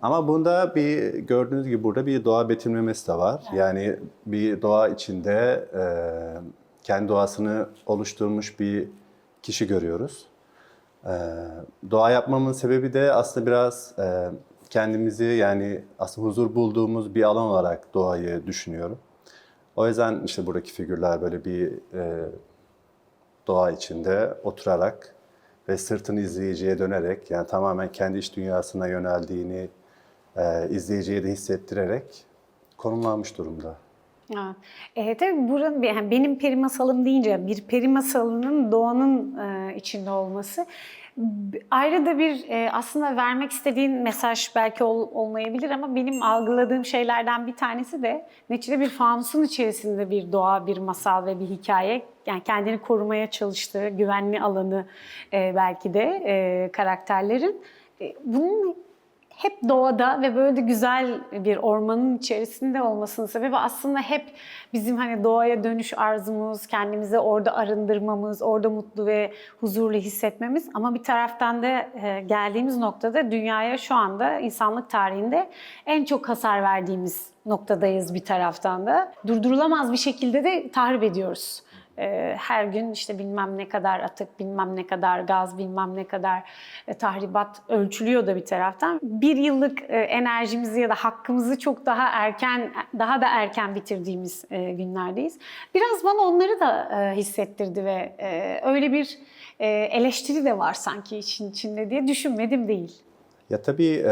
Ama bunda gördüğünüz gibi burada bir doğa betimlemesi de var. Yani bir doğa içinde kendi doğasını oluşturmuş bir kişi görüyoruz. Doğa yapmamın sebebi de aslında biraz kendimizi, yani aslında huzur bulduğumuz bir alan olarak doğayı düşünüyorum. O yüzden işte buradaki figürler böyle bir doğa içinde oturarak ve sırtını izleyiciye dönerek, yani tamamen kendi iç dünyasına yöneldiğini izleyiciye de hissettirerek konumlanmış durumda. Tabii buranın yani benim peri masalım deyince bir peri masalının doğanın içinde olması ayrı da bir aslında vermek istediğin mesaj belki olmayabilir ama benim algıladığım şeylerden bir tanesi de neticede bir fanusun içerisinde bir doğa, bir masal ve bir hikaye. Yani kendini korumaya çalıştığı güvenli alanı belki de karakterlerin. Bunun hep doğada ve böyle de güzel bir ormanın içerisinde olmasının sebebi aslında hep bizim hani doğaya dönüş arzumuz, kendimizi orada arındırmamız, orada mutlu ve huzurlu hissetmemiz. Ama bir taraftan da geldiğimiz noktada dünyaya şu anda insanlık tarihinde en çok hasar verdiğimiz noktadayız bir taraftan da. Durdurulamaz bir şekilde de tahrip ediyoruz. Her gün işte bilmem ne kadar atık, bilmem ne kadar gaz, bilmem ne kadar tahribat ölçülüyor da bir taraftan. Bir yıllık enerjimizi ya da hakkımızı çok daha da erken bitirdiğimiz günlerdeyiz. Biraz bana onları da hissettirdi ve öyle bir eleştiri de var sanki işin içinde diye düşünmedim değil. Ya tabii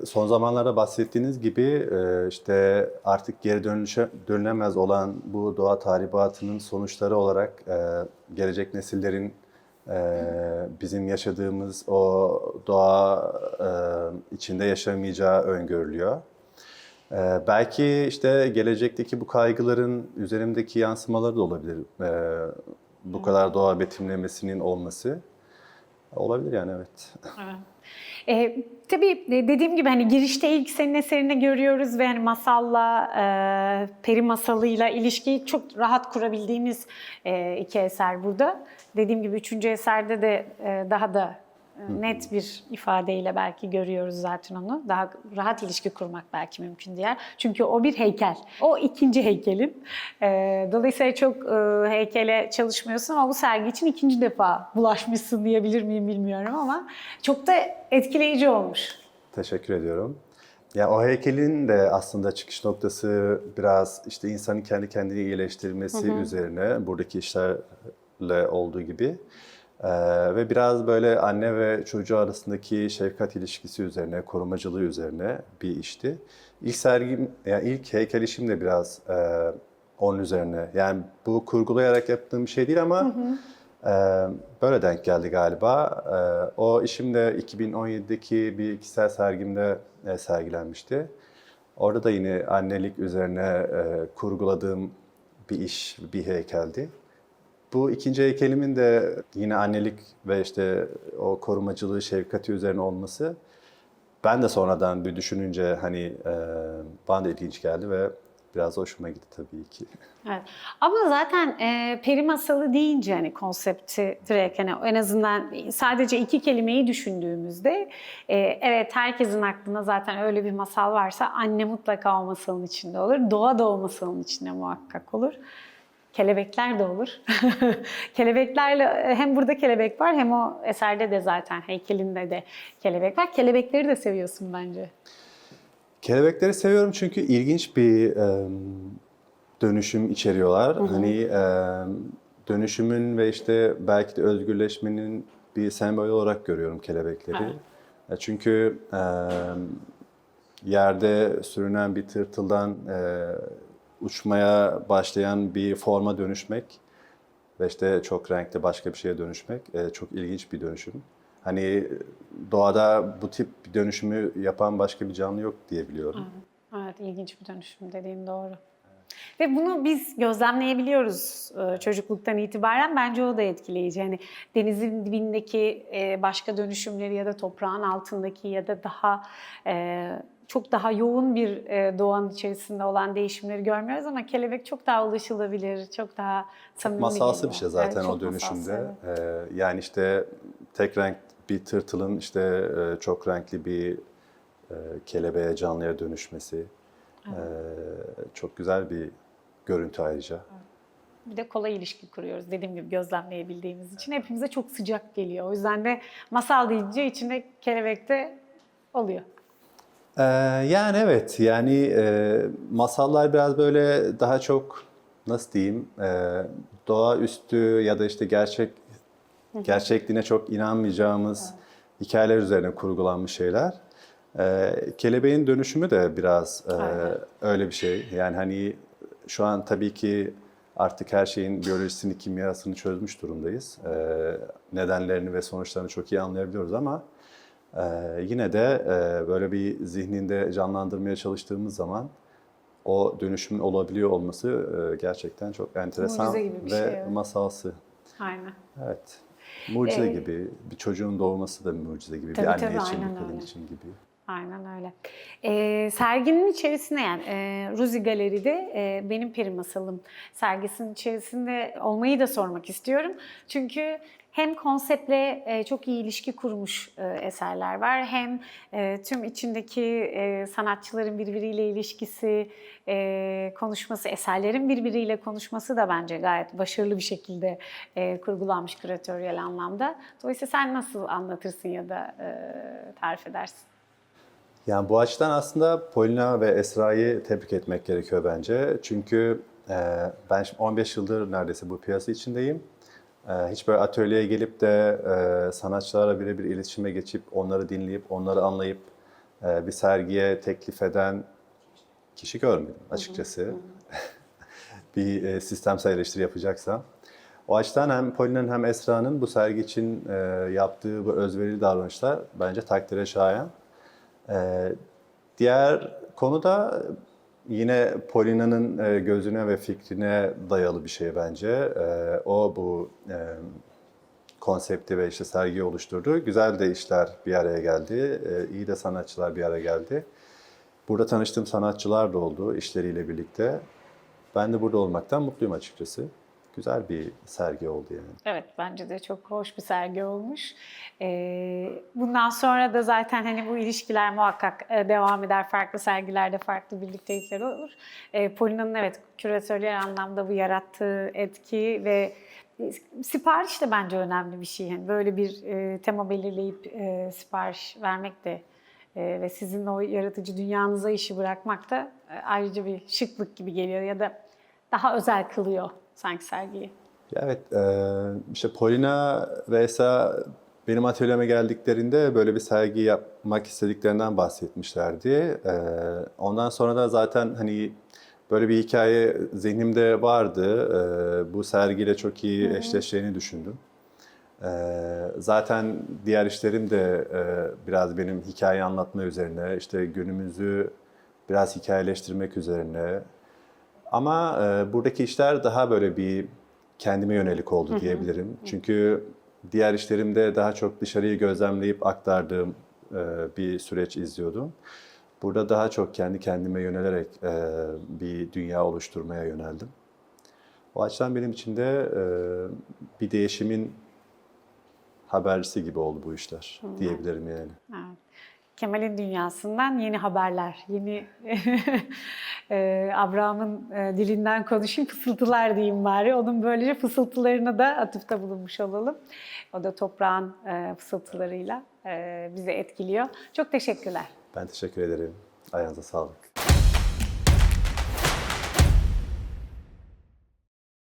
son zamanlarda bahsettiğiniz gibi işte artık geri dönülemez olan bu doğa tahribatının sonuçları olarak gelecek nesillerin bizim yaşadığımız o doğa içinde yaşamayacağı öngörülüyor. Belki işte gelecekteki bu kaygıların üzerimdeki yansımaları da olabilir. Bu kadar doğa betimlemesinin olması olabilir yani, evet. Evet. Tabii dediğim gibi hani girişte ilk senin eserini görüyoruz ve hani masalla, peri masalıyla ilişkiyi çok rahat kurabildiğimiz iki eser burada. Dediğim gibi 3. eserde de daha da net bir ifadeyle belki görüyoruz zaten onu. Daha rahat ilişki kurmak belki mümkün diğer. Çünkü o bir heykel. O ikinci heykelin. Dolayısıyla çok heykele çalışmıyorsun ama bu sergi için ikinci defa bulaşmışsın diyebilir miyim bilmiyorum ama çok da etkileyici olmuş. Teşekkür ediyorum. Ya o heykelin de aslında çıkış noktası biraz işte insanın kendi kendini iyileştirmesi üzerine buradaki işlerle olduğu gibi. Ve biraz böyle anne ve çocuğu arasındaki şefkat ilişkisi üzerine, korumacılığı üzerine bir işti. İlk sergim, yani ilk heykel işim de biraz onun üzerine. Yani bu kurgulayarak yaptığım bir şey değil ama böyle denk geldi galiba. O işim de 2017'deki bir kişisel sergimde sergilenmişti. Orada da yine annelik üzerine kurguladığım bir iş, bir heykeldi. Bu ikinci heykelimin de yine annelik ve işte o korumacılığı, şefkati üzerine olması ben de sonradan bir düşününce hani bana da ilginç geldi ve biraz hoşuma gitti tabii ki. Evet. Ama zaten peri masalı deyince hani konsepti direkt hani en azından sadece iki kelimeyi düşündüğümüzde evet herkesin aklına zaten öyle bir masal varsa anne mutlaka o masalın içinde olur. Doğa da o masalın içinde muhakkak olur. Kelebekler de olur. Kelebeklerle hem burada kelebek var hem o eserde de zaten heykelinde de kelebek var. Kelebekleri de seviyorsun bence. Kelebekleri seviyorum çünkü ilginç bir dönüşüm içeriyorlar. Hani dönüşümün ve işte belki de özgürleşmenin bir sembolü olarak görüyorum kelebekleri. Çünkü yerde sürünen bir tırtıldan uçmaya başlayan bir forma dönüşmek ve işte çok renkli başka bir şeye dönüşmek çok ilginç bir dönüşüm. Hani doğada bu tip bir dönüşümü yapan başka bir canlı yok diye biliyorum. Evet, ilginç bir dönüşüm dediğin doğru. Ve bunu biz gözlemleyebiliyoruz çocukluktan itibaren. Bence o da etkileyici. Yani denizin dibindeki başka dönüşümleri ya da toprağın altındaki ya da daha çok daha yoğun bir doğanın içerisinde olan değişimleri görmüyoruz ama kelebek çok daha ulaşılabilir, çok daha samimi Masalsı geliyor. bir şey zaten Evet, o dönüşümde. masalsı, evet. Yani işte tek renk bir tırtılın işte çok renkli bir kelebeğe, canlıya dönüşmesi. Çok güzel bir görüntü ayrıca. Bir de kolay ilişki kuruyoruz. Dediğim gibi gözlemleyebildiğimiz için hepimize çok sıcak geliyor. O yüzden de masal deyince içinde kelebek de oluyor. Yani evet, yani masallar biraz böyle daha çok nasıl diyeyim, doğaüstü ya da işte gerçekliğine çok inanmayacağımız hikayeler üzerine kurgulanmış şeyler. Kelebeğin dönüşümü de biraz öyle bir şey. Yani hani şu an tabii ki artık her şeyin biyolojisini, kimyasını çözmüş durumdayız. Nedenlerini ve sonuçlarını çok iyi anlayabiliyoruz ama yine de böyle bir zihninde canlandırmaya çalıştığımız zaman o dönüşümün olabiliyor olması gerçekten çok enteresan Mucize gibi bir ve şey, evet. masalsı. Aynen. Evet. Mucize gibi, bir çocuğun doğması da bir mucize gibi, Tabii, bir anne tabii, için, aynen bir kadın öyle. için gibi. Aynen öyle. Serginin içerisinde yani Ruzi Galeri'de Benim Peri Masalım sergisinin içerisinde olmayı da sormak istiyorum. Çünkü hem konseptle çok iyi ilişki kurmuş eserler var, hem tüm içindeki sanatçıların birbiriyle ilişkisi, konuşması, eserlerin birbiriyle konuşması da bence gayet başarılı bir şekilde kurgulanmış küratöryel anlamda. Dolayısıyla sen nasıl anlatırsın ya da tarif edersin? Yani bu açıdan aslında Polina ve Esra'yı tebrik etmek gerekiyor bence. Çünkü ben şimdi 15 yıldır neredeyse bu piyasa içindeyim. Hiç böyle atölyeye gelip de sanatçılarla birebir iletişime geçip, onları dinleyip, onları anlayıp bir sergiye teklif eden kişi görmedim açıkçası. Bir sistemsel eleştiri yapacaksam. O açıdan hem Polina'nın hem Esra'nın bu sergi için yaptığı bu özverili davranışlar bence takdire şayan. Diğer konu da yine Polina'nın gözüne ve fikrine dayalı bir şey bence. O bu konsepti ve işte sergiyi oluşturdu. Güzel de işler bir araya geldi. İyi de sanatçılar bir araya geldi. Burada tanıştığım sanatçılar da oldu işleriyle birlikte. Ben de burada olmaktan mutluyum açıkçası. güzel bir sergi oldu yani. Evet, bence de çok hoş bir sergi olmuş. Bundan sonra da zaten hani bu ilişkiler muhakkak devam eder. Farklı sergilerde farklı birliktelikler olur. Polina'nın evet küratörler anlamda bu yarattığı etki ve sipariş de bence önemli bir şey. Yani böyle bir tema belirleyip sipariş vermek de ve sizin o yaratıcı dünyanıza işi bırakmak da ayrıca bir şıklık gibi geliyor ya da daha özel kılıyor sanki sergiyi. Ya evet, işte Polina ve Esa benim atölyeme geldiklerinde böyle bir sergi yapmak istediklerinden bahsetmişlerdi. Ondan sonra da zaten hani böyle bir hikaye zihnimde vardı. Bu sergiyle çok iyi eşleşeceğini düşündüm. Zaten diğer işlerim de biraz benim hikaye anlatma üzerine, işte günümüzü biraz hikayeleştirmek üzerine. Ama buradaki işler daha böyle bir kendime yönelik oldu diyebilirim. Çünkü diğer işlerimde daha çok dışarıyı gözlemleyip aktardığım bir süreç izliyordum. Burada daha çok kendi kendime yönelerek bir dünya oluşturmaya yöneldim. O açıdan benim için de bir değişimin habercisi gibi oldu bu işler diyebilirim yani. Evet. Kemal'in dünyasından yeni haberler, yeni Abraham'ın dilinden konuşayım, fısıltılar diyeyim bari. Onun böylece fısıltılarına da atıfta bulunmuş olalım. O da toprağın fısıltılarıyla bizi etkiliyor. Çok teşekkürler. Ben teşekkür ederim. Ayağınıza sağlık.